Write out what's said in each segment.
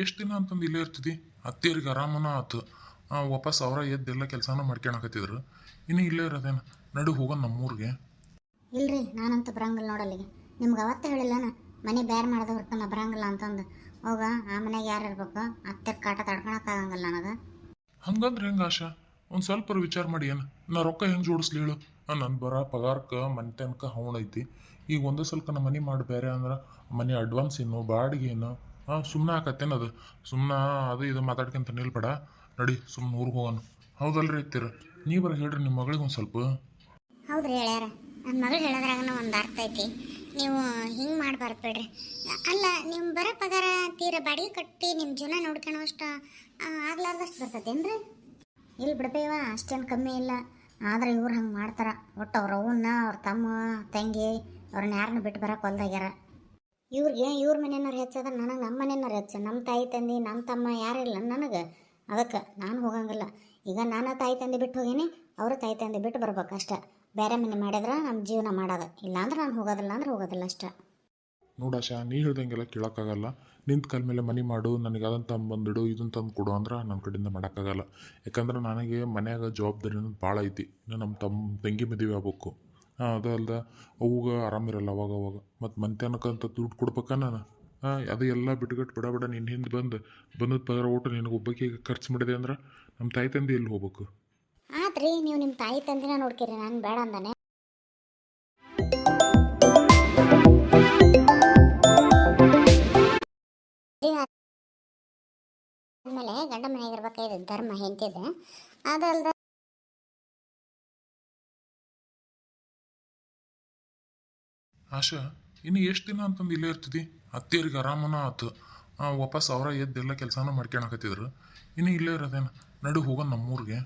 ಎಷ್ಟು ದಿನ ಅಂತಂದು ಇಲ್ಲೇ ಇರ್ತಿದ್ದಿ? ಅತ್ತೇರಿಗೆ ಆರಾಮನ ಆತು. ವಾಪಸ್ ಅವರ ಎದ್ದೆಲ್ಲ ಕೆಲಸನ ಮಾಡ್ಕೊಳಕತ್ತಿದ್ರು. ಇನ್ನು ಇಲ್ಲೇ ಇರೋದೇನು? ನಡು ಹೋಗೋಣ ನಮ್ಮೂರಿಗೆ. ಇಲ್ರಿ, ನಾನಂತೂ ಬರಂಗಿಲ್ಲ ನೋಡಲ್ಲಿಗೆ. ನಿಮ್ಗೆ ಅವತ್ತೇ ಹೇಳಿಲ್ಲನ ಮನೆ ಬೇರೆ ಮಾಡೋದು ಹೊರತು ನಾ ಬರಂಗಿಲ್ಲ ಅಂತಂದು. ಹೋಗ ಆ ಮನೆಗೆ ಯಾರು ಇರ್ಬೇಕು? ಅತ್ತೆ ಕಾಟ ತಡ್ಕೊಳಕ್ಕಾಗಂಗಿಲ್ಲ ನನಗೆ. ಹಂಗಂದ್ರೆ ಹೆಂಗೆ ಆಶಾ? ಒಂದು ಸ್ವಲ್ಪ ವಿಚಾರ ಮಾಡಿ ಏನು? ನಾ ರೊಕ್ಕ ಹೆಂಗೆ ಜೋಡಿಸ್ಲಿ ಹೇಳು? ನನ್ನ ಬರೋ ಪಗಾರಕ್ಕೆ ಮನೆ ತನಕ ಐತಿ. ಈಗ ಒಂದೇ ಸ್ವಲ್ಪ ನಮ್ಮ ಮನೆ ಮಾಡಿ ಬೇರೆ ಅಂದ್ರೆ ಮನೆ ಅಡ್ವಾನ್ಸ್ ಏನು ಬಾಡಿಗೆ ಏನು? ಸುಮ್ಮನೆ ಆಕತ್ತೇನದು? ಸುಮ್ಮನೆ ಅದು ಇದು ಮಾತಾಡ್ಕೊಂತ ನಿಲ್ಬೇಡ. ನಡಿ ಸುಮ್ಮನೆ ಊರಿಗೆ ಹೋಗೋಣ. ಹೌದಲ್ರಿ ಐತಿರ? ನೀವರ ಹೇಳ್ರಿ ನಿಮ್ಮ ಮಗಳಿಗೆ ಒಂದು ಸ್ವಲ್ಪ. ಹೌದ್ರಿ ಹೇಳ್ಯಾರ. ನನ್ನ ಮಗಳು ಹೇಳೋದ್ರಾಗನ ಒಂದು ಅರ್ಥ ಐತಿ. ನೀವು ಹಿಂಗೆ ಮಾಡಬಾರ್ದು ಬಿಡ್ರಿ. ಅಲ್ಲ, ನಿಮ್ಮ ಬರೋ ಪಗಾರ ತೀರ ಬಾಡಿಗೆ ಕಟ್ಟಿ ನಿಮ್ಮ ಜೀವನ ನೋಡ್ಕೊಳೋ ಅಷ್ಟು ಆಗ್ಲಾರ್ದಷ್ಟು ಬರ್ತದೇನ್ರಿ? ಇಲ್ಲಿ ಬಿಡ್ಬೇವ, ಅಷ್ಟೇನು ಕಮ್ಮಿ ಇಲ್ಲ. ಆದ್ರೆ ಇವ್ರು ಹಂಗೆ ಮಾಡ್ತಾರ. ಒಟ್ಟು ಅವ್ರ ಅವನ್ನ ಅವ್ರ ತಮ್ಮ ತಂಗಿ ಅವ್ರನ್ನ ಯಾರನ್ನ ಬಿಟ್ಟು ಬರೋಕೆ ಹೊಲ್ದಾಗ್ಯಾರ. ಇವ್ರಿಗೆ ಇವ್ರ ಮನೆಯವ್ರು ಹೆಚ್ಚದ, ನನಗೆ ನಮ್ಮ ಮನೆಯವ್ರು ಹೆಚ್ಚ. ನಮ್ಮ ತಾಯಿ ತಂದೆ ನಮ್ಮ ತಮ್ಮ ಯಾರಿಲ್ಲ ನನಗೆ. ಅದಕ್ಕೆ ನಾನು ಹೋಗಂಗಿಲ್ಲ. ಈಗ ನಾನು ತಾಯಿ ತಂದೆ ಬಿಟ್ಟು ಹೋಗೀನಿ, ಅವರು ತಾಯಿ ತಂದೆ ಬಿಟ್ಟು ಬರ್ಬೇಕು ಅಷ್ಟೆ. ಬೇರೆ ಮನೆ ಮಾಡಿದ್ರೆ ನಮ್ಮ ಜೀವನ ಮಾಡೋದು. ಇಲ್ಲಾಂದ್ರೆ ನಾನು ಹೋಗೋದಿಲ್ಲ ಅಂದ್ರೆ ಹೋಗೋದಿಲ್ಲ ಅಷ್ಟೆ. ನೋಡಾಶಾ, ನೀ ಹೇಳ್ದಂಗೆಲ್ಲ ಕೇಳೋಕ್ಕಾಗಲ್ಲ. ನಿಂತ ಕಾಲ ಮೇಲೆ ಮನೆ ಮಾಡು, ನನಗೆ ಅದನ್ನು ತಂದು ಇದನ್ನು ತಂದು ಕೊಡು ಅಂದ್ರೆ ನನ್ನ ಕಡೆಯಿಂದ ಮಾಡೋಕ್ಕಾಗಲ್ಲ. ಯಾಕಂದ್ರೆ ನನಗೆ ಮನ್ಯಾಗ ಜವಾಬ್ದಾರಿ ಅನ್ನೋದು ಭಾಳ ಐತಿ. ನಮ್ಮ ತಂಗಿ ಮದುವೆ ಆಗ್ಬೇಕು. ಅದು ಅಲ್ದ ಅವಾಗ ಆರಾಮಿರಲ್ಲ ಅವಾಗ. ಮತ್ತು ಮನೆತನಕ್ಕಂತ ದುಡ್ಡು ಕೊಡ್ಬೇಕಾ ನಾನು? ಅದು ಎಲ್ಲ ಬಿಟ್ಗಟ್ಟು ಬಿಡ ನಿನ್ನ ಹಿಂದೆ ಬಂದದ ಪಗಾರ ಓಟು ನಿನಗೆ ಒಬ್ಬಕ್ಕೆ ಖರ್ಚು ಮಾಡಿದೆ ಅಂದ್ರೆ ನಮ್ಮ ತಾಯಿ ತಂದೆ ಎಲ್ಲಿ ಹೋಗ್ಬೇಕು? ಆತ್ರಿ, ನೀವು ನಿಮ್ಮ ತಾಯಿ ತಂದಿನ ನೋಡ್ತೀರಿ, ನಾನು ಬೇಡ ಅಂದಾನೆ. ಆದ್ಮೇಲೆ ಗಂಡ ಮನೆಗೆ ಇರ್ಬೇಕಾಯ್ತು ಧರ್ಮ ಹೆಂತಿದೆ. ಅದಲ್ದ ಆಶಾ, ಇನ್ನು ಎಷ್ಟು ದಿನ ಅಂತಂದು ಇಲ್ಲೇ ಇರ್ತಿದ್ದಿ? ಅತ್ತೇರಿಗೆ ಆರಾಮನ ಆತು. ವಾಪಸ್ ಅವರ ಎದ್ದೆಲ್ಲ ಕೆಲಸನ ಮಾಡ್ಕೊಳಕತ್ತಿದ್ರು. ಇನ್ನು ಇಲ್ಲೇ ಇರೋದೇನು? ನಡು ಹೋಗೋಣ ನಮ್ಮೂರಿಗೆ.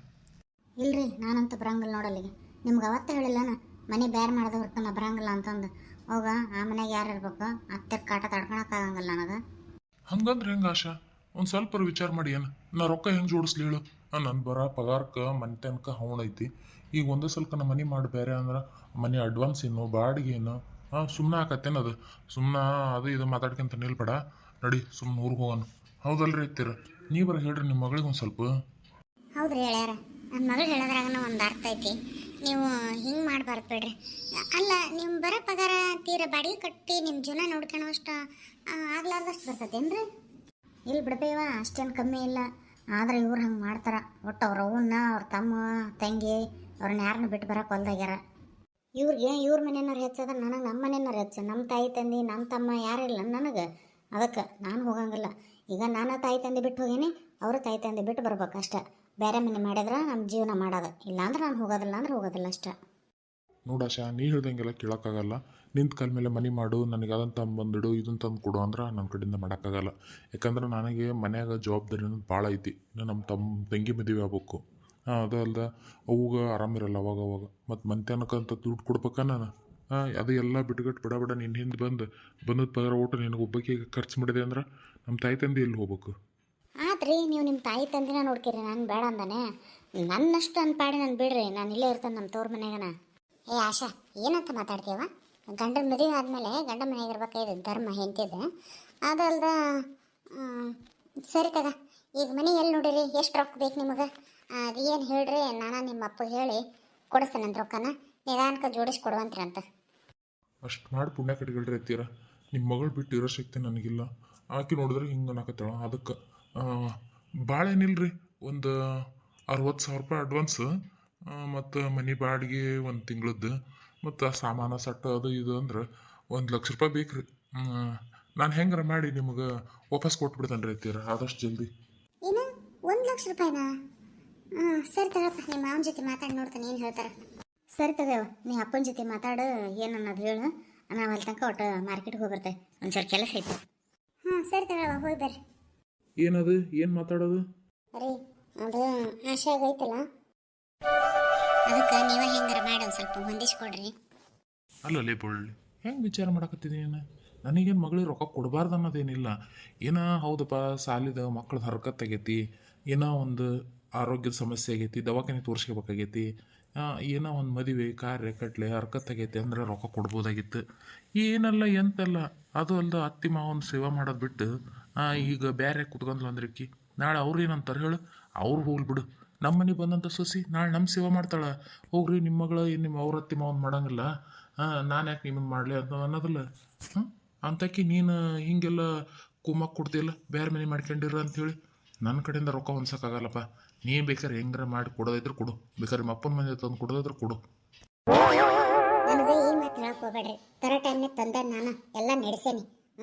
ಇಲ್ರಿ, ನಾನಂತೂ ಬರಂಗಿಲ್ಲ ನೋಡಲ್ಲಿಗೆ. ನಿಮ್ಗೆ ಅವತ್ತೇ ಹೇಳಿಲ್ಲನ ಮನೆ ಬೇರೆ ಮಾಡೋದು ಹೊರತು ನಾ ಬರಂಗಿಲ್ಲ ಅಂತಂದು. ಹೋಗ ಆ ಮನೆಗೆ ಯಾರು ಇರ್ಬೇಕು? ಅತ್ತೆ ಕಾಟ ತಡ್ಕೊಳಕ್ಕಾಗಂಗಿಲ್ಲ ನನಗೆ. ಹಂಗಂದ್ರೆ ಹೆಂಗೆ ಆಶಾ? ಒಂದು ಸ್ವಲ್ಪ ವಿಚಾರ ಮಾಡಿ ಏನು? ನಾ ರೊಕ್ಕ ಹೆಂಗೆ ಜೋಡಿಸ್ಲಿ ಹೇಳು? ನನ್ನ ಬರೋ ಪಗಾರಕ್ಕೆ ಮನೆ ತನಕ ಐತಿ. ಈಗ ಒಂದೇ ಸ್ವಲ್ಪ ನಮ್ಮ ಮನೆ ಮಾಡಿ ಬೇರೆ ಅಂದ್ರೆ ಮನೆ ಅಡ್ವಾನ್ಸ್ ಏನು ಬಾಡಿಗೆ ಏನು? ಸುಮ್ಮನೆ ಆಕತ್ತೇನದು? ಸುಮ್ಮನೆ ಅದು ಇದು ಮಾತಾಡ್ಕೊಂತ ನಿಲ್ಬೇಡ. ನಡಿ ಸುಮ್ಮನೆ ಊರಿಗೆ ಹೋಗೋಣ. ಹೌದಲ್ರಿ ಐತಿರ? ನೀವರ ಹೇಳ್ರಿ ನಿಮ್ಮ ಮಗಳಿಗೆ ಒಂದು ಸ್ವಲ್ಪ. ಹೌದ್ರಿ ಹೇಳ್ಯಾರ. ನನ್ನ ಮಗಳು ಹೇಳೋದ್ರಾಗನ ಒಂದು ಅರ್ಥ ಐತಿ. ನೀವು ಹಿಂಗೆ ಮಾಡಬಾರ್ದು ಬಿಡ್ರಿ. ಅಲ್ಲ, ನಿಮ್ಮ ಬರೋ ಪಗಾರ ತೀರ ಬಾಡಿಗೆ ಕಟ್ಟಿ ನಿಮ್ಮ ಜೀವನ ನೋಡ್ಕೊಳೋ ಅಷ್ಟು ಆಗ್ಲಾರ್ದಷ್ಟು ಬರ್ತದೇನ್ರಿ? ಇಲ್ಲಿ ಬಿಡ್ಬೇವ, ಅಷ್ಟೇನು ಕಮ್ಮಿ ಇಲ್ಲ. ಆದ್ರೆ ಇವ್ರು ಹಂಗೆ ಮಾಡ್ತಾರ. ಒಟ್ಟು ಅವ್ರ ಅವನ್ನ ಅವ್ರ ತಮ್ಮ ತಂಗಿ ಅವ್ರನ್ನ ಯಾರನ್ನ ಬಿಟ್ಟು ಬರೋಕೆ ಹೊಲ್ದಾಗ್ಯಾರ. ಇವ್ರಿಗೆ ಇವ್ರ ಮನೆಯವ್ರು ಹೆಚ್ಚದ, ನನಗೆ ನಮ್ಮ ಮನೆಯವ್ರು ಹೆಚ್ಚ. ನಮ್ಮ ತಾಯಿ ತಂದೆ ನಮ್ಮ ತಮ್ಮ ಯಾರಿಲ್ಲ ನನಗೆ. ಅದಕ್ಕೆ ನಾನು ಹೋಗಂಗಿಲ್ಲ. ಈಗ ನಾನು ತಾಯಿ ತಂದೆ ಬಿಟ್ಟು ಹೋಗೀನಿ, ಅವರು ತಾಯಿ ತಂದೆ ಬಿಟ್ಟು ಬರ್ಬೇಕು ಅಷ್ಟೆ. ಬೇರೆ ಮನೆ ಮಾಡಿದ್ರೆ ನಮ್ಮ ಜೀವನ ಮಾಡೋದು. ಇಲ್ಲಾಂದ್ರೆ ನಾನು ಹೋಗೋದಿಲ್ಲ ಅಂದ್ರೆ ಹೋಗೋದಿಲ್ಲ ಅಷ್ಟೆ. ನೋಡಾಶಾ, ನೀ ಹೇಳ್ದಂಗೆಲ್ಲ ಕೇಳೋಕ್ಕಾಗಲ್ಲ. ನಿಂತ ಕಾಲ ಮೇಲೆ ಮನೆ ಮಾಡು, ನನಗೆ ಅದನ್ನು ತಂದು ಇದನ್ನು ತಂದು ಕೊಡು ಅಂದ್ರೆ ನನ್ನ ಕಡೆಯಿಂದ ಮಾಡೋಕ್ಕಾಗಲ್ಲ. ಯಾಕಂದ್ರೆ ನನಗೆ ಮನ್ಯಾಗ ಜವಾಬ್ದಾರಿ ಅನ್ನೋದು ಭಾಳ ಐತಿ. ನಮ್ಮ ತಂಗಿ ಮದುವೆ ಆಗ್ಬೇಕು. ಅದು ಅಲ್ದ ಅವಾಗ ಆರಾಮಿರಲ್ಲ ಅವಾಗ. ಮತ್ತು ಮನೆತನಕ್ಕಂತ ದುಡ್ಡು ಕೊಡ್ಬೇಕಾ ನಾನು? ಅದು ಎಲ್ಲ ಬಿಟ್ಗಟ್ಟು ಬಿಡ ನಿನ್ನ ಹಿಂದೆ ಬಂದದ ಪಗಾರ ಓಟು ನಿನಗೆ ಒಬ್ಬಕ್ಕೆ ಖರ್ಚು ಮಾಡಿದೆ ಅಂದ್ರೆ ನಮ್ಮ ತಾಯಿ ತಂದೆ ಎಲ್ಲಿ ಹೋಗ್ಬೇಕು? ಆತ್ರಿ, ನೀವು ನಿಮ್ಮ ತಾಯಿ ತಂದಿನ ನೋಡ್ತೀರಿ, ನಾನು ಬೇಡ ಅಂದಾನೆ. ನನ್ನಷ್ಟು ಅನ್ಪಾಡಿ ನಾನು ಬಿಡ್ರಿ, ನಾನು ಇಲ್ಲೇ ಇರ್ತೇನೆ ನಮ್ಮ ತವ್ರ ಮನೆಗನ. ಏ ಆಶಾ, ಏನಂತ ಮಾತಾಡ್ತೀವ? ಗಂಡನ ಮದುವೆ ಆದಮೇಲೆ ಗಂಡ ಮನೆಗೆ ಇರ್ಬೇಕಾಯ್ತು ಧರ್ಮ ಹೆಂತಿದೆ. ಅದಲ್ದ ಸರಿ ತಗ. ಈಗ ಮನೆ ಎಲ್ಲಿ ನೋಡಿರಿ? ಎಷ್ಟು ರೊಕ್ಕ ಬೇಕು ನಿಮಗೆ? ಅದು ಏನು ಹೇಳ್ರಿ, ನಾನು ನಿಮ್ಮ ಅಪ್ಪ ಹೇಳಿ ಕೊಡಿಸ್ತೇನಂತ ರೊಕ್ಕನ. ನಿಧಾನಕ್ಕೆ ಜೋಡಿಸಿ ಕೊಡುವಂತ್ರಂತ. ಅಷ್ಟು ಮಾಡಿ ಪುಣ್ಯ ಕಟ್ಕೊಳ್ರಿ ಎತ್ತೀರ. ನಿಮ್ಮ ಮಗಳು ಬಿಟ್ಟು ಇರೋ ಶಕ್ತಿ ನನಗಿಲ್ಲ. ಆಕೆ ನೋಡಿದ್ರೆ ಹಿಂಗೆ ಅನ್ನಕತ್ತಾಳ. ಅದಕ್ಕೆ ಭಾಳ ಏನಿಲ್ರಿ, ಒಂದು 60,000 ರೂಪಾಯಿ ಅಡ್ವಾನ್ಸ್, ಮತ್ತು ಮನೆ ಬಾಡಿಗೆ ಒಂದು ತಿಂಗಳದ್ದು, ಮತ್ತು ಸಾಮಾನು ಸಟ್ಟ ಅದು ಇದು ಅಂದ್ರೆ 1,00,000 ರೂಪಾಯಿ ಬೇಕು ರೀ. ನಾನು ಹೆಂಗಾರ ಮಾಡಿ ನಿಮಗೆ ವಾಪಸ್ ಕೊಟ್ಬಿಡ್ತೇನೆ ರೀ ಎತ್ತೀರ, ಆದಷ್ಟು ಜಲ್ದಿ. ಏನು, 1,00,000 ರೂಪಾಯಿನಾ? ಸರಿ ತಗಪ್ಪ, ನಿಮ್ಮ ಮಾವನ ಜೊತೆ ಮಾತಾಡಿ ನೋಡ್ತಾನೆ ಏನು ಹೇಳ್ತಾರೆ. ಸರಿ ತಗವ, ನೀ ಅಪ್ಪನ ಜೊತೆ ಮಾತಾಡು, ಏನು ಅನ್ನೋದು ಹೇಳು. ನಾವು ಅಲ್ಲಿ ತನಕ ಒಟ್ಟು ಮಾರ್ಕೆಟ್ಗೆ ಹೋಗಿ ಬರ್ತೇವೆ, ಒಂಚೂರು ಕೆಲಸ ಐತೆ. ಸರಿ ತಗವ, ಹೋಗಿ ಬರ್ರಿ. ಏನದು? ಏನು ಮಾತಾಡೋದು? ರೀ, ಅದು ಆಶೆ ಆಗೈತಲ್ಲ, ಅದಕ್ಕೆ ನೀವೇ ಹೆಂಗಾರ ಮಾಡಿ ಒಂದು ಸ್ವಲ್ಪ ಹೊಂದಿಸ್ಕೊಡ್ರಿ. ಅಲ್ಲಲ್ಲೇ ಬಳ್ಳಿ, ಹೆಂಗೆ ವಿಚಾರ ಮಾಡಕತ್ತಿದ್ದೀನಿ? ನನಗೇನು ಮಗಳಿಗೆ ರೊಕ್ಕ ಕೊಡಬಾರ್ದು ಅನ್ನೋದೇನಿಲ್ಲ. ಏನೋ ಹೌದಪ್ಪ, ಸಾಲಿದ ಮಕ್ಳದ್ದು ಹರಕತ್ತಾಗೈತಿ, ಏನೋ ಒಂದು ಆರೋಗ್ಯದ ಸಮಸ್ಯೆ ಆಗೈತಿ, ದವಾಖಾನೆ ತೋರಿಸ್ಕೋಬೇಕಾಗೈತಿ, ಏನೋ ಒಂದು ಮದುವೆ ಕಾರ್ಯ ಕಟ್ಲೆ ಹರಕತ್ತಾಗೈತಿ ಅಂದ್ರೆ ರೊಕ್ಕ ಕೊಡ್ಬೋದಾಗಿತ್ತು. ಏನಲ್ಲ ಎಂತಲ್ಲ. ಅದು ಅಲ್ದ ಅತ್ತಿ ಮಾವನ ಸೇವೆ ಮಾಡೋದು ಬಿಟ್ಟು ಈಗ ಬೇರೆ ಕುತ್ಕೊಂಡ್ಲು ಅಂದ್ರೆ ಅಕ್ಕಿ ನಾಳೆ ಅವ್ರು ಏನಂತಾರೆ ಹೇಳು, ಅವ್ರು ಹೋಗ್ಲಿ ಬಿಡು. ನಮ್ಮ ಮನೆಗೆ ಬಂದಂಥ ಸೊಸಿ ನಾಳೆ ನಮ್ಮ ಸೇವೆ ಮಾಡ್ತಾಳೆ. ಹೋಗ್ರಿ ನಿಮ್ಮ ಮಗಳು ನಿಮ್ಮ ಅವ್ರ ಅತ್ತಿ ಮಾವನ್ ಮಾಡಂಗಿಲ್ಲ, ನಾನು ಯಾಕೆ ನಿಮ್ಮನ್ನು ಮಾಡಲಿ ಅಂತ ಅನ್ನೋದಿಲ್ಲ. ಅಂತಕಿ ನೀನು ಹೀಗೆಲ್ಲ ಕುಮ್ಮಕ್ಕೆ ಕೊಡ್ತೀಯಲ್ಲ, ಬೇರೆ ಮನೆ ಮಾಡ್ಕೊಂಡಿರ ಅಂಥೇಳಿ. ನನ್ನ ಕಡೆಯಿಂದ ರೊಕ್ಕ ಹೊಂದ್ಸೋಕ್ಕಾಗಲ್ಲಪ್ಪ. ನೀ ಬೇಕಾದ್ರೆ ಹೆಂಗಾರ ಮಾಡಿ ಕೊಡೋದಿದ್ರೆ ಕೊಡು, ಬೇಕಾದ್ರೆ ನಿಮ್ಮ ಅಪ್ಪನ ಮನೆ ತಂದು ಕೊಡೋದಿದ್ರೆ ಕೊಡು. ನನಗೆ ಈ ಮಾತು ಹೇಳಕ್ ಹೋಗ್ಬೇಡ್ರಿ. ತರ ಟೈಮ್ನಾಗ ತಂದೆ ನಾನು ಎಲ್ಲ ನಡೆಸೇನಿ.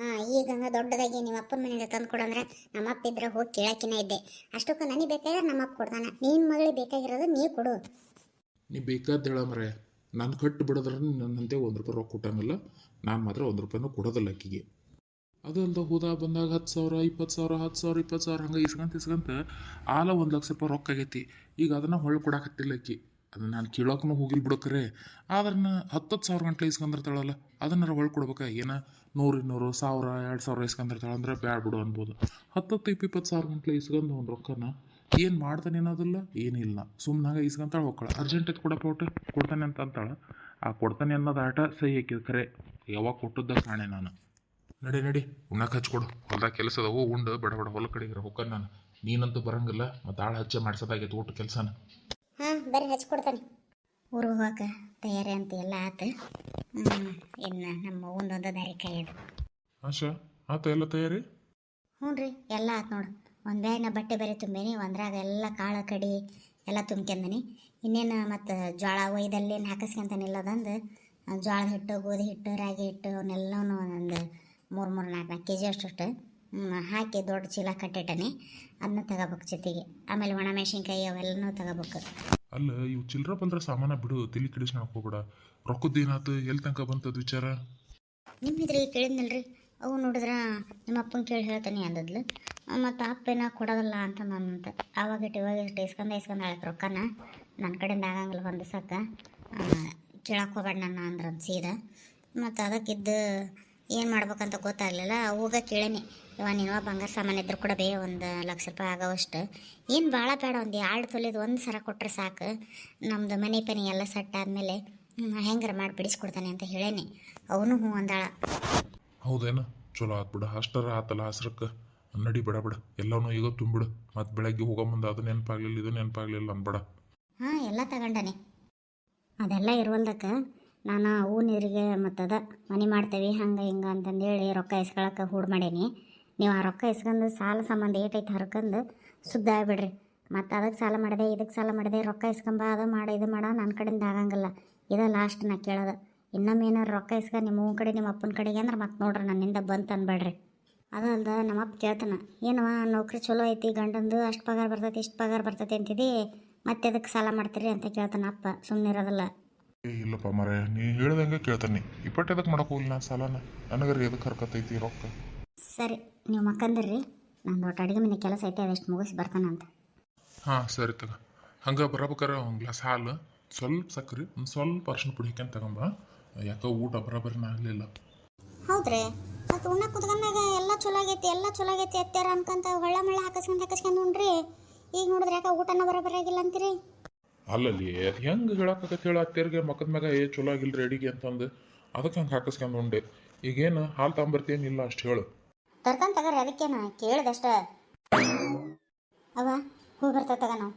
ಈಗ ದೊಡ್ಡದಾಗಿ ನಿಮ್ಮ ಅಪ್ಪನ ಮನೆಯಿಂದ ತಂದು ಕೊಡಂದ್ರೆ ನಮ್ಮ ಅಪ್ಪ ಇದ್ರೆ ಹೋಗಿ ಕೇಳಕಿನ ಇದ್ದೆ. ಅಷ್ಟಕ್ಕೆ ನನಗೆ ಬೇಕಾದ್ರೆ ನಮ್ಮ ಅಪ್ಪ ಕೊಡ್ತಾನೆ, ನಿನ್ನ ಮಗಳಿಗೆ ಬೇಕಾಗಿರೋದು ನೀ ಕೊಡು. ನೀ ಬೇಕಾದ ಹೇಳ ಮರೆ, ನಾನು ಕಟ್ಟು ಬಿಡೋದ್ರೆ ನನ್ನಂತೆ ₹1 ರೊಕ್ಕ ಕೊಟ್ಟಂಗಿಲ್ಲ. ನಾನು ಮಾತ್ರ ₹1 ಕೊಡೋದಿಲ್ಲ ಅಕ್ಕಿಗೆ. ಅದಲ್ದ ಹೋದ ಬಂದಾಗ 10,000 20,000 10,000 20,000 ಹಂಗೆ ಇಸ್ಕೊಂತ ಆಲ ₹1,00,000 ರೊಕ್ಕ ಆಗೈತಿ. ಈಗ ಅದನ್ನು ಹೊಳ್ಳಿ ಕೊಡಾಕತ್ತಿಲ್ಲ ಅಕ್ಕಿ. ಅದನ್ನು ನಾನು ಕೇಳೋಕ್ಕೂ ಹೋಗಿಲ್ ಬಿಡೋಕ್ರೆ. ಆದ್ರೆ 10,000 ಗಂಟ್ಲೆ ಇಸ್ಕೊಂಡಿರ್ತಾಳಲ್ಲ, ಅದನ್ನಾರ ಹೊಳ್ಳಿ ಕೊಡ್ಬೇಕಾ? ಏನೋ 100 200 1000 2000 ಇಸ್ಕೊಂಡಿರ್ತಾಳೆ ಅಂದ್ರೆ ಬ್ಯಾಡ ಬಿಡು ಅನ್ಬೋದು. 10 20,000 ಗಂಟ್ಲೆ ಇಸ್ಕೊಂಡು ಒಂದು ರೊಕ್ಕನ ಏನು ಮಾಡ್ತಾನೆ ಅನ್ನೋದಿಲ್ಲ, ಏನಿಲ್ಲ. ಸುಮ್ಮನಾಗ ಇಸ್ಕೊಂತಾಳೆ ಹೋಗ್ತಾಳೆ. ಅರ್ಜೆಂಟ್ ಐತೆ ಕೊಡಪ್ಪ ಒಟ್ಟು ಕೊಡ್ತಾನೆ ಅಂತ ಅಂತಾಳೆ. ಆ ಕೊಡ್ತಾನೆ ಅನ್ನೋದು ಆಟ ಸಹಿ ಹಾಕಿದ ಖರೆ, ಯಾವಾಗ ಕೊಟ್ಟದ್ದ ಕಾಣೆ ನಾನು. ನಡಿ ಉಣ್ಣಕ್ಕೆ ಹಚ್ಕೊಡು, ಹೊಲ್ದಾಗ ಕೆಲಸ ಅದಾವು, ಉಂಡು ಬಡ ಹೊಲ ಕಡೆಗೆ ಹೋಗ್ತಾನೆ ನಾನು. ನೀನಂತೂ ಬರಂಗಿಲ್ಲ, ಮತ್ತು ಆಳು ಹಚ್ಚೆ ಮಾಡ್ಸೋದಾಗೈತೆ ಊಟ ಕೆಲಸನ. ಬರ್ರಿ ಹಚ್ಕೊಡ್ತಾನೆ. ಊರಿಗೆ ಹೋಗಕ್ಕೆ ತಯಾರಿ ಅಂತ ಎಲ್ಲ ಆತು. ಇನ್ನು ನಮ್ಮ ಒಂದೊಂದು ದಾರಿ ಕಾಯೋದು. ಆಶಾ ಆತ ಎಲ್ಲ ತಯಾರಿ? ಹ್ಞೂ ರೀ, ಎಲ್ಲ ಆತು ನೋಡು. ಒಂದು ಬ್ಯಾಗ್ನ ಬಟ್ಟೆ ಬೇರೆ ತುಂಬೀನಿ, ಒಂದ್ರಾಗ ಎಲ್ಲ ಕಾಳು ಕಡಿ ಎಲ್ಲ ತುಂಬ್ಕೊಂಡೀನಿ. ಇನ್ನೇನು ಮತ್ತು ಜೋಳ ಒಯ್ದಲ್ಲೇನು ಹಾಕಿಸ್ಕೊಂತಾನಿಲ್ಲದಂದು ಜೋಳದ ಹಿಟ್ಟು ಗೋಧಿ ಹಿಟ್ಟು ರಾಗಿ ಹಿಟ್ಟು ಅವನ್ನೆಲ್ಲನೂ ಒಂದು 3-4 kg ಅಷ್ಟು ಹಾಕಿ ದೊಡ್ಡ ಚೀಲ ಕಟ್ಟಿಟ್ಟನಿ. ಅದನ್ನ ತಗೋಬೇಕು ಜೊತೆಗೆ. ಆಮೇಲೆ ಒಣ ಮೆಣಸಿನ್ಕಾಯಿ ಅವೆಲ್ಲನೂ ತಗೋಬೇಕು. ಅಲ್ಲ ಇವು ಚಿಲ್ಲರ ಪಲ್ರ ಸಾಮಾನ ಬಿಡು, ತಲೆ ಕೆಡಿಸ್ಕೊಳಕ್ ಹೋಗ್ಬೇಡ. ರೊಕ್ಕದ ಏನಾಯ್ತು, ಎಲ್ಲಿ ತನಕ ಬಂತದ ವಿಚಾರ? ನಿಮ್ಮಿದ್ರಿ ಕೇಳಿದ್ನಲ್ರಿ, ಅವು ನೋಡಿದ್ರೆ ನಿಮ್ಮ ಅಪ್ಪನ ಕೇಳಿ ಹೇಳ್ತಾನೆ ಅಂದದ್ಲು. ಮತ್ತು ಅಪ್ಪೇನ ಕೊಡೋದಿಲ್ಲ ಅಂತ ನನ್ನಂತ. ಇವಾಗ ಇಸ್ಕೊಂಡು ಹೇಳಕ್ಕೆ ರೊಕ್ಕನ ನನ್ನ ಕಡೆಯಿಂದ ಆಗಂಗಿಲ್ಲ ಹೊಂದಿಸಕ್ಕೆ, ಕೇಳಕ್ಕೆ ಹೋಗ್ಬೇಡ ನನ್ನ ಅಂದ್ರೆ ಸೀದಾ. ಮತ್ತು ಅದಕ್ಕಿದ್ದು ಏನು ಮಾಡ್ಬೇಕಂತ ಗೊತ್ತಾಗಲಿಲ್ಲ. ಹೋಗ ಕೇಳೇನಿ, ಇವಾಗ ನೀನು ಬಂಗಾರ ಸಾಮಾನು ಇದ್ರೆ ಕೂಡ ₹1,00,000 ಆಗೋವಷ್ಟು. ಏನು ಭಾಳ ಬೇಡ, ಒಂದು 2 ತೊಲೆದು ಒಂದು ಸರ ಕೊಟ್ಟರೆ ಸಾಕು. ನಮ್ಮದು ಮನೆ ಪನಿ ಎಲ್ಲ ಸೆಟ್ ಆದಮೇಲೆ ಹೆಂಗಾರ ಮಾಡಿ ಬಿಡಿಸ್ಕೊಡ್ತಾನೆ ಅಂತ ಹೇಳೇನಿ. ಅವನು ಹ್ಞೂ ಅಂದಾಳ. ಹೌದೇನು? ಚಲೋ ಆತ್ಬಿಡ. ಅಷ್ಟರ ಆತಲ್ಲ ಹಸ್ರಕ್ಕೆ. ನಡಿ ಬಿಡ ಎಲ್ಲನೂ ಈಗ ತುಂಬಿಡು. ಮತ್ತು ಬೆಳಗ್ಗೆ ಹೋಗೋ ಮುಂದೆ ಅದು ನೆನಪಾಗ್ಲಿಲ್ಲ ಇದು ನೆನಪಾಗ್ಲಿಲ್ಲ ಅನ್ಬೇಡ. ಎಲ್ಲ ತಗೊಂಡಾನೆ. ಅದೆಲ್ಲ ಇರುವಲ್ದಕ್ಕೆ ನಾನು ಹೂ ನೀರಿಗೆ ಮತ್ತದ ಮನೆ ಮಾಡ್ತೇವೆ ಹಂಗೆ ಹಿಂಗೆ ಅಂತಂದೇಳಿ ರೊಕ್ಕ ಇಸ್ಕೊಳಕ್ಕೆ ಹೂಡು ಮಾಡೀನಿ. ನೀವು ಆ ರೊಕ್ಕ ಇಸ್ಕೊಂಡು ಸಾಲ ಸಂಬಂಧ ಏಟೈತೆ ಹರ್ಕೊಂಡು ಸುದ್ದ ಆಗ್ಬಿಡ್ರಿ. ಮತ್ತು ಅದಕ್ಕೆ ಸಾಲ ಮಾಡಿದೆ ಇದಕ್ಕೆ ಸಾಲ ಮಾಡಿದೆ, ರೊಕ್ಕ ಇಸ್ಕೊಂಬ ಅದು ಮಾಡ ಇದು ಮಾಡ ನನ್ನ ಕಡೆಯಿಂದ ಆಗಂಗಿಲ್ಲ. ಇದೇ ಲಾಸ್ಟ್ ನಾ ಕೇಳೋದು. ಇನ್ನೊಮ್ಮೆ ಏನಾರು ರೊಕ್ಕ ಇಸ್ಕೊಂಡು ನಿಮ್ಮ ಕಡೆ ನಿಮ್ಮ ಅಪ್ಪನ ಕಡೆಗೆ ಅಂದ್ರೆ ಮತ್ತೆ ನೋಡ್ರಿ ನನ್ನಿಂದ ಬಂತು ಅನ್ಬೇಡ್ರಿ. ಅದಲ್ದ ನಮ್ಮಪ್ಪ ಕೇಳ್ತಾನೆ, ಏನವ ನೌಕರಿ ಚಲೋ ಐತಿ, ಗಂಡಂದು ಅಷ್ಟು ಪಗಾರ ಬರ್ತೈತಿ ಇಷ್ಟು ಪಗಾರ ಬರ್ತೈತಿ ಅಂತಿದ್ದು ಮತ್ತೆ ಅದಕ್ಕೆ ಸಾಲ ಮಾಡ್ತೀರಿ ಅಂತ ಕೇಳ್ತಾನೆ ಅಪ್ಪ. ಸುಮ್ಮನೆ ಇರೋದಿಲ್ಲ. ಇಲ್ಲಪ್ಪ ಮರೆ, ನೀ ಹೇಳ್ದಂಗೆ ಕೇಳ್ತಾನೆ. ಇಪ್ಪಟ್ಟು ಎದಕ್ಕೆ ಮಾಡಕ್ಕೆ ಹೋಗಿಲ್ಲ ನಾ ಸಾಲನ? ನನಗರಿ ಎದಕ್ಕೆ ಹರ್ಕತ್ತೈತಿ ರೊಕ್ಕ? ಸರಿ, ನೀವು ಮಕ್ಕಂದಿರ್ರಿ, ನಂದು ಒಟ್ಟು ಅಡುಗೆ ಮನೆ ಕೆಲಸ ಐತೆ, ಅದಷ್ಟು ಮುಗಿಸಿ ಬರ್ತಾನಂತ. ಸರಿ ತಗ. ಹಂಗೆ ಬರಬೇಕಾರೆ ಒಂದು ಗ್ಲಾಸ್ ಹಾಲು, ಸ್ವಲ್ಪ ಸಕ್ಕರೆ, ಒಂದು ಸ್ವಲ್ಪ ಅರ್ಶಿನ ಪುಡಿ ಹಾಕ್ಯಂತ ತಗೊಂಬ. ಯಾಕೋ ಊಟ ಬರೋಬ್ಬರಿನ ಆಗಲಿಲ್ಲ. ಹೌದ್ರಿ, ಮತ್ತು ಉಣ್ಣ ಕುತ್ಕೊಂಡಾಗ ಎಲ್ಲ ಚಲೋ ಆಗೈತಿ ಅತ್ಯಾರ ಅನ್ಕೊಂತ ಮಳ್ಳ ಹಾಕಿಸ್ಕೊಂಡು ಉಣ್ರಿ. ಈಗ ನೋಡಿದ್ರೆ ಯಾಕೆ ಊಟನ ಬರೋಬ್ಬರಿ ಆಗಿಲ್ಲ ಅಂತೀರಿ? ಅಲ್ಲಲ್ಲಿ ಅದು ಹೆಂಗೆ ಹೇಳಕ್ಕಾಗತ್ತೆ ಹೇಳ, ಅತ್ತೇರಿಗೆ ಮಕ್ಕದ ಮ್ಯಾಗ ಚಲೋ ಆಗಿಲ್ರಿ ಅಡಿಗೆ ಅಂತಂದು ಅದಕ್ಕೆ ಹಂಗೆ ಹಾಕಿಸ್ಕೊಂಡು ಉಂಡೆ. ಈಗೇನು ಹಾಲು ತಗೊಂಬರ್ತೀನಿಲ್ಲ ಅಷ್ಟು ಹೇಳು. ತರ್ತಾನೆ ತಗೋರಿ, ಅದಕ್ಕೇನು ಕೇಳಿದಷ್ಟ. ಅವ ಹೂ ಬರ್ತದೆ ತಗ ನಾವು.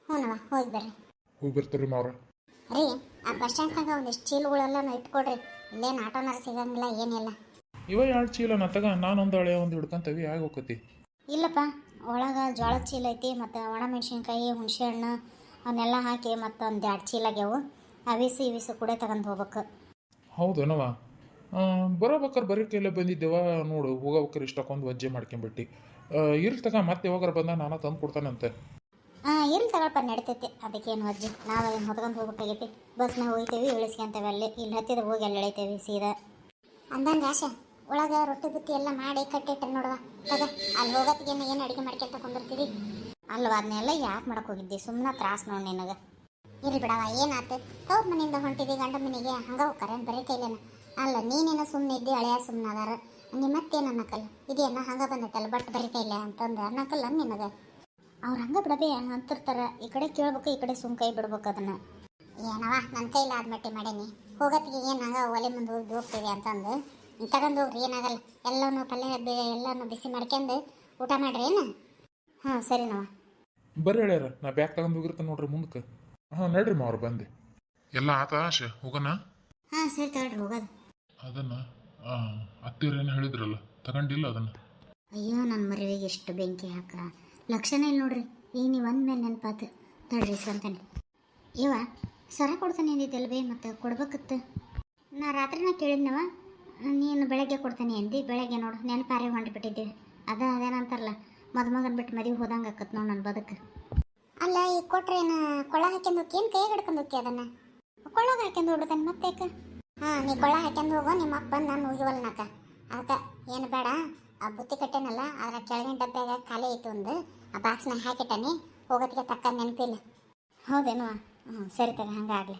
ಹ್ಞೂನವ ಹೋಗಿ ಬರ್ರಿ. ಹೋಗಿ ಬರ್ತೀರಿ ಮಾವ್ರ. ರೀ, ಆ ಬಸ್ ಸ್ಟ್ಯಾಂಡ್ನಾಗ ಒಂದಿಷ್ಟು ಚೀಲಗಳೆಲ್ಲ ಇಟ್ಕೊಡ್ರಿ. ಇಲ್ಲೇನು ಆಟೋನಾರು ಸಿಗಂಗಿಲ್ಲ ಏನಿಲ್ಲ. ಇವ 2 ಚೀಲನ ತಗ, ನಾನೊಂದು ಹಳೆ ಒಂದು ಹಿಡ್ಕೊಂತವಿ ಆಗಿ ಹೋಗತಿ. ಇಲ್ಲಪ್ಪ, ಒಳಗೆ ಜೋಳದ ಚೀಲ ಐತಿ, ಮತ್ತು ಒಣ ಮೆಣಸಿನ್ಕಾಯಿ ಹುಣಸೆ ಹಣ್ಣು ಅವನ್ನೆಲ್ಲ ಹಾಕಿ ಮತ್ತೊಂದು 2 ಚೀಲ ಆಗ್ಯಾವು. ಅವಿಸು ಕೂಡ ತಗೊಂಡು ಹೋಗ್ಬೇಕು. ಹೌದೇನವ? ಬರೋಬೇಕಾರೆ ಬರೀ ಕೈಲೇ ಬಂದಿದ್ದೇವ ನೋಡು. ಹೋಗೋಬೇಕಾರೆ ಇಷ್ಟಕ್ಕೊಂದು ವಜ್ಜೆ ಮಾಡ್ಕೊಂಬಿಟ್ಟು ಇರ್ಲಿ ತಗ, ಮತ್ತೆ ಯಾವಾಗಾರ ಬಂದಾಗ ನಾನು ತಂದು ಕೊಡ್ತಾನಂತೆ. ಇರ್ಲಿ ತಗೊಳಪ್ಪ, ನಡಿತೈತಿ. ಅದಕ್ಕೇನು ಅಜ್ಜಿ, ನಾವು ಏನು ಹೊತ್ಕೊಂಡು ಹೋಗ್ಬೇಕಾಗೈತಿ. ಬಸ್ನಾಗ ಹೋಗ್ತೇವೆ, ಇಳಿಸ್ಕೊಂತೇವೆ, ಇಲ್ಲಿ ಹತ್ತಿದ್ರೆ ಹೋಗಿ ಅಲ್ಲಿ ಎಳಿತೇವೆ ಸೀದಾ. ಅಂದಂಗೆ ಆಶೆ ಒಳಗೆ ರೊಟ್ಟಿ ಬುತ್ತಿ ಎಲ್ಲ ಮಾಡಿ ಕಟ್ಟಿಟ್ಟು ನೋಡುವ ತಗ. ಅಲ್ಲಿ ಹೋಗೋತ್ತಿಗೇನು ಏನು ಅಡುಗೆ ಮಾಡ್ಕೊಂತ ಕುಂದಿರ್ತೀವಿ ಅಲ್ವ? ಅದನ್ನೆಲ್ಲ ಯಾಕೆ ಮಾಡಕ್ಕೆ ಹೋಗಿದ್ದಿ? ಸುಮ್ಮನೆ ತ್ರಾಸು ನೋಡಿ ನಿನಗೆ. ಇರ್ಲಿ ಬಿಡವ, ಏನಾಯ್ತು? ತವ್ರ ಮನೆಯಿಂದ ಹೊಂಟಿದ್ದಿ ಗಂಡ ಮನೆಗೆ, ಹಂಗೆ ಹೋಗ್ತಾರೆ ಬರೀ ಕೈಲೇನ? ಅಲ್ಲ, ನೀನೇನೋ ಸುಮ್ಮನೆ ಇದ್ದಿ, ಹಳೆಯ ಸುಮ್ಮನೆ ಅದಾರ. ನಿಮ್ಮ ಮತ್ತೇನು ಅನ್ನಕ್ಕಲ್ಲ, ಇದೇನ ಹಂಗೆ ಬಂದೈತಲ್ಲ ಬಟ್ ಬರೀ ಕೈಲೆ ಅಂತಂದು ಅನ್ನಕ್ಕಲ್ಲ ನಿನಗೆ. ಅವ್ರು ಹಂಗೆ ಬಿಡಬೇ ಅಂತಿರ್ತಾರೆ. ಈ ಕಡೆ ಕೇಳ್ಬೇಕು, ಈ ಕಡೆ ಸುಮ್ಮ ಕೈ ಬಿಡ್ಬೇಕು ಅದನ್ನು. ಏನವ, ನನ್ನ ಕೈಲಿ ಆದ್ಮಟ್ಟಿ ಮಾಡೀನಿ. ಹೋಗೋತ್ತಿಗೆ ಏನು ಹಂಗೆ ಒಲೆ ಮುಂದೆ ಹೋಗಿ ಹೋಗ್ತೀವಿ ಅಂತಂದು ತಗೊಂಡು ಹೋಗ್ರಿ, ಏನಾಗಲ್ಲ. ಎಲ್ಲನೂ ಪಲ್ಯ ಎಲ್ಲನೂ ಬಿಸಿ ಮಾಡ್ಕೊಂಡು ಊಟ ಮಾಡ್ರಿ ಏನು. ಹಾಂ ಸರಿ ನಾವ. ಬರ್ರಿ ಹೇಳ್ಯಾರ, ನಾ ಬ್ಯಾಗ್ ತಗೊಂಡು ಹೋಗಿರ್ತೇನೆ ನೋಡ್ರಿ ಮುಂದಕ್ಕೆ. ಹಾಂ ನಡ್ರಿ ಮಾವ್ರು ಬಂದೆ. ಎಲ್ಲ ಆತ ಆಶೆ ಹೋಗೋಣ. ಹಾಂ ಸರಿ ತಗೊಳ್ರಿ ಹೋಗೋದು. ಅದನ್ನು ಅತ್ತಿರೇನು ಹೇಳಿದ್ರಲ್ಲ, ತಗೊಂಡಿಲ್ಲ ಅದನ್ನು? ಅಯ್ಯೋ ನನ್ನ ಮರಿವಿಗೆ ಎಷ್ಟು ಬೆಂಕಿ ಹಾಕ, ಲಕ್ಷಣ ಇಲ್ಲ ನೋಡ್ರಿ. ಈಗ ನೀವು ಅಂದ್ಮೇಲೆ ನೆನಪಾತು. ತಡ್ರಿ ಇಸ್ಕೊಂತಾನೆ. ಇವ ಸರ ಕೊಡ್ತಾನೆ ಅಂದಿದ್ದೆಲ್ಲ ಬೇ, ಮತ್ತು ಕೊಡ್ಬೇಕಿತ್ತು. ನಾ ರಾತ್ರಿನ ಕೇಳಿದ್ನವ, ನೀನು ಬೆಳಗ್ಗೆ ಕೊಡ್ತಾನೆ ಅಂದು. ಬೆಳಗ್ಗೆ ನೋಡು ನೆನಪಾರಿ ಹೊಂಟ್ಬಿಟ್ಟಿದ್ದೆ. ಅದೇನಂತಾರಲ್ಲ, ಮದುಮಗನ ಬಿಟ್ಟು ಮದುವೆ ಹೋದಂಗೆ ಆಕತ್ ನೋಡಿ ನನ್ನ ಬದುಕು. ಅಲ್ಲ ಈಗ ಕೊಟ್ರೆ ಏನು ಕೊಳ್ಳ ಹಾಕ್ಯಂದು ಹೋಗಿ, ಏನು ಕೈಗೆ ಹಿಡ್ಕೊಂಡು ಹೋಗಿ ಅದನ್ನು ಕೊಳ್ಳಾಗ ಹಾಕ್ಯಂದು ಹೋಗ್ಬಿಡ್ತಾನೆ ಮತ್ತೆ. ಹಾಂ ನೀ ಕೊಳ್ಳ ಹಾಕ್ಯಂದು ಹೋಗೋ, ನಿಮ್ಮ ಅಪ್ಪ ಬಂದು ನಾನು ಹೋಗಿವಲ್ನಾಕ. ಅದಕ್ಕೆ ಏನು ಬೇಡ, ಆ ಬುತ್ತಿ ಕಟ್ಟೆನಲ್ಲ ಅದರ ಕೆಳಗಿನ ಡಬ್ಬ್ಯಾಗ ಖಾಲಿ ಐತು ಒಂದು, ಆ ಬಾಕ್ಸ್ನಾಗ ಹಾಕಿಟ್ಟಾನೆ. ಹೋಗೋದಕ್ಕೆ ತಕ್ಕ ನೆನಪಿಲ್ಲ. ಹೌದೇನು? ಹ್ಞೂ ಸರಿ ತಗ, ಹಂಗಾಗಲಿ.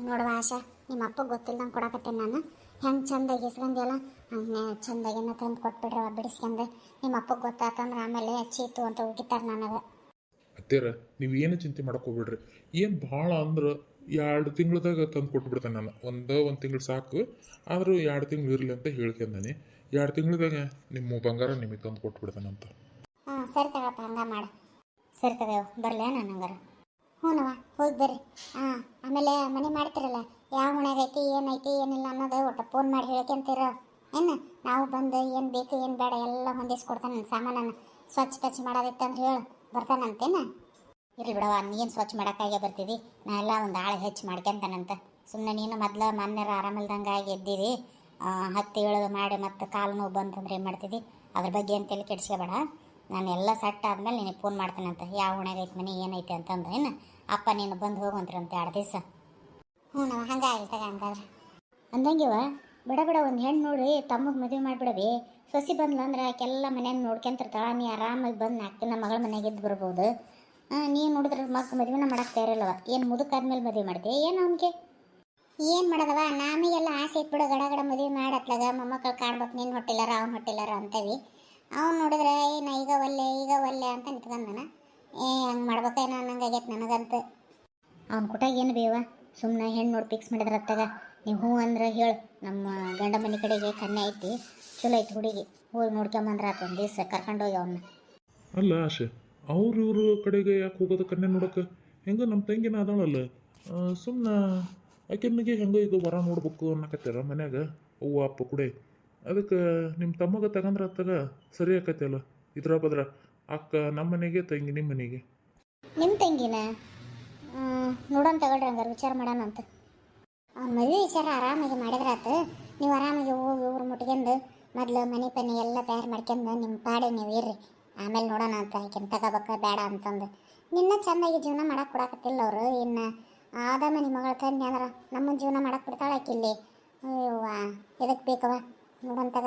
ನೋಡುವ ಆಶಾ, ನಿಮ್ಮ ಅಪ್ಪಗೆ ಗೊತ್ತಿಲ್ದಂಗೆ ಕೊಡಕತ್ತೇನೆ ನಾನು. ಹೆಂಗೆ ಚಂದಾಗಿ ಇಸ್ಕೊಂಡೆಲ್ಲ ಹಂಗೆ ಚಂದಾಗಿನ ತಂದು ಕೊಟ್ಬಿಡ್ರವ ಬಿಡಿಸ್ಕೊಂಡು. ನಿಮ್ಮ ಅಪ್ಪಗೆ ಗೊತ್ತಾತಂದ್ರೆ ಆಮೇಲೆ ಚೀತು ಅಂತ ಹೋಗಿತಾರೆ ನನಗೆ. ಅತ್ತೇರ ನೀವು ಏನು ಚಿಂತೆ ಮಾಡಕ್ಕೆ ಹೋಗ್ಬಿಡ್ರಿ. ಏನು ಭಾಳ ಅಂದ್ರೆ 2 ತಿಂಗಳದಾಗ ತಂದು ಕೊಟ್ಬಿಡ್ತೇನೆ ನಾನು. ಒಂದು ತಿಂಗಳು ಸಾಕು, ಆದರೂ 2 ತಿಂಗಳು ಇರಲಿ ಅಂತ ಹೇಳ್ಕೊಂಡಾನೆ. 2 ತಿಂಗಳದಾಗ ನಿಮ್ಮ ಬಂಗಾರ ನಿಮಗೆ ತಂದು ಕೊಟ್ಬಿಡ್ತೇನಂತ. ಹಾಂ ಸರಿ ತಗೊಳಪ್ಪ, ಹಂಗೆ ಮಾಡು. ಸರಿ ತಗೋ, ಬರಲೇ ನಾನು ಹಂಗಾರ? ಹ್ಞೂನವ, ಹೋಗಿ ಬರ್ರಿ. ಹಾಂ ಆಮೇಲೆ ಮನೆ ಮಾಡ್ತಿರಲ್ಲ, ಯಾವ ಮನೆಗೈತಿ ಏನೈತಿ ಏನಿಲ್ಲ ಅನ್ನೋದು ಒಟ್ಟು ಫೋನ್ ಮಾಡಿ ಹೇಳ್ಕೊಂತೀರ ಏನು. ನಾವು ಬಂದು ಏನು ಬೇಕು ಏನು ಬೇಡ ಎಲ್ಲ ಹೊಂದಿಸ್ಕೊಡ್ತಾನೆ. ನನ್ನ ಸಾಮಾನನ್ನು ಸ್ವಚ್ಛ ಟಚ್ ಮಾಡೋದಿತ್ತಂದ್ರೆ ಹೇಳು, ಬರ್ತಾನಂತೇನ? ಇರಲಿ ಬಿಡವ, ನೀನು ಸ್ವಚ್ಛ ಮಾಡೋಕ್ಕಾಗೆ ಬರ್ತಿದ್ದಿ. ನಾ ಎಲ್ಲ ಒಂದು ಆಳು ಹೆಚ್ಚು ಮಾಡ್ಕೊಂತಾನಂತ. ಸುಮ್ಮನೆ ನೀನು ಮೊದಲು ಮನ್ಯರ ಆರಾಮಿಲ್ದಂಗೆ ಆಗಿ ಎದ್ದಿರಿ, ಹತ್ತಿ ಇಳಿದು ಮಾಡಿ ಮತ್ತು ಕಾಲು ನೋವು ಬಂತಂದ್ರೆ ಏನು ಮಾಡ್ತಿದ್ದಿ. ಅದ್ರ ಬಗ್ಗೆ ಏನು ತಲೆ ಕೆಡಿಸ್ಕೋಬೇಡ. ನಾನು ಎಲ್ಲ ಸೆಟ್ ಆದಮೇಲೆ ನಿನಗೆ ಫೋನ್ ಮಾಡ್ತಾನಂತ, ಯಾವ ಉಣೆಗೈತೆ ಮನೆ ಏನೈತೆ ಅಂತಂದ್ರೆ ಏನು. ಅಪ್ಪ ನೀನು ಬಂದು ಹೋಗುವಂತ್ರಂತ 2 ದಿವಸ. ಹ್ಞೂ ನಾವು ಹಂಗೆ ಆಗಿಲ್ತಾಗ ಹಂಗಾದ್ರೆ. ಅಂದಂಗಿವ ಬಿಡ ಬಿಡ, ಒಂದು ಹೆಣ್ಣು ನೋಡಿ ತಮ್ಮಗೆ ಮದುವೆ ಮಾಡಿಬಿಡವಿ. ಸೊಸಿ ಬಂದ್ಲಂದ್ರೆ ಆಕೆಲ್ಲ ಮನೆಯನ್ನು ನೋಡ್ಕೊಂತಿರ್ತಾಳೆ. ನೀ ಆರಾಮಾಗಿ ಬಂದು 4 ದಿನ ಮಗಳ ಮನೆಗೆ ಇದ್ದು ಬರ್ಬೋದು. ನೀನು ನೋಡಿದ್ರೆ ಮದುವೆನ ಮಾಡಕ್ಕೆ ತಯಾರಿಲ್ಲವ. ಏನು ಮುದುಕಾದ್ಮೇಲೆ ಮದುವೆ ಮಾಡ್ತೀವಿ ಏನು ಅವನಿಗೆ? ಏನು ಮಾಡೋದವ, ನಮಗೆಲ್ಲ ಆಸೆ ಇಟ್ಬಿಡು, ಗಡ ಮದುವೆ ಮಾಡತ್ಲಾಗ ಮೊಮ್ಮಕ್ಕಳು ಕಾಡ್ಬೇಕು, ನಿನ್ನ ಹೊಟ್ಟಿಲ್ಲಾರ ಅವ್ನ ಹೊಟ್ಟಿಲ್ಲಾರ ಅಂತೇವಿ. ಅವ್ನು ನೋಡಿದ್ರೆ ನಾ ಈಗ ಒಲ್ಲೆ ಅಂತ ನಿಂತ್ಕೊಂಡಾನ. ಹಂಗೆ ಮಾಡ್ಬೇಕೇನೋ ಅನ್ನಂಗೆ ಆಗೈತೆ ನನಗಂತ. ಅವ್ನ ಕುಟಾಗ ಏನು ಬೇವ, ಸುಮ್ಮನೆ ಹೆಣ್ಣು ನೋಡಿ ಫಿಕ್ಸ್ ಮಾಡಿದ್ರೆ ಅತ್ತಾಗ ನೀವು ಹ್ಞೂ ಅಂದ್ರೆ ಹೇಳು. ನಮ್ಮ ಗಂಡ ಮನೆ ಕಡೆಗೆ ಕನ್ಯೆ ಐತಿ, ಚಲೋ ಐತಿ ಹುಡುಗಿ, ಹೋಗಿ ನೋಡ್ಕೊಂಬಂದ್ರೆ ಆತು. ಒಂದು ದಿವಸ ಕರ್ಕೊಂಡೋಗಿ ಅವನ್ನ. ಅಲ್ಲ ಆಶೆ, ಇವ್ರ ಕಡೆಗೆ ಯಾಕೆ ಹೋಗೋದು ಕನ್ಯೆ ನೋಡೋಕೆ? ಹೆಂಗೆ ನಮ್ಮ ತಂಗಿನ ಅದಾಳಲ್ಲ, ಸುಮ್ಮನೆ ಆಕೆನಿಗೆ ಹೆಂಗೆ ಇದು ವರ ನೋಡ್ಬೇಕು ಅನ್ನಕತ್ತಾರ ಮನ್ಯಾಗ ಅವ್ವ ಅಪ್ಪ ಕೂಡೆ. ಅದಕ್ಕೆ ನಿಮ್ಮ ತಮ್ಮಗ ತಗಂದ್ರೆ ಅತ್ತಾಗ ಸರಿ ಆಕತಿ ಅಲ್ಲ. ಇದ್ರ ಬದ್ರ ಅಕ್ಕ ನಮ್ಮ ಮನೆಗೆ, ತಂಗಿ ನಿಮ್ಮ ಮನೆಗೆ. ನಿಮ್ಮ ತಂಗಿನ ನೋಡೋಣ ತಗೊಳ್ರಿ, ಹಂಗಾರೆ ವಿಚಾರ ಮಾಡೋಣ ಅಂತ. ಅವ್ನ ಮದುವೆ ವಿಚಾರ ಆರಾಮಾಗಿ ಮಾಡಿದ್ರಾತು. ನೀವು ಆರಾಮಾಗಿ ಹೋಗಿ ಊರು ಮುಟ್ಕೊಂಡು ಮೊದಲು ಮನೆ ಪನಿ ಎಲ್ಲ ತಯಾರು ಮಾಡ್ಕೊಂಡು ನಿಮ್ಮ ಪಾಡೆ ನೀವು ಇರ್ರಿ. ಆಮೇಲೆ ನೋಡೋಣ ಅಂತ, ಆಕೆನ ತಗೋಬೇಕ ಬೇಡ ಅಂತಂದು. ನಿನ್ನ ಚೆಂದಾಗಿ ಜೀವನ ಮಾಡಕ್ಕೆ ಕೊಡಕತ್ತಿಲ್ಲ ಅವರು. ಇನ್ನು ಆದ ಮನೆ ಮಗಳ ಕನ್ಯೆ ಅಂದ್ರೆ ನಮ್ಮ ಜೀವನ ಮಾಡಕ್ಕೆ ಬಿಡ್ತಾಳೆ ಆಕಿಲ್ಲಿ. ಅಯ್ಯವ್ವ, ಎದಕ್ಕೆ ಬೇಕವ, ನೋಡೋಣ ತಗ.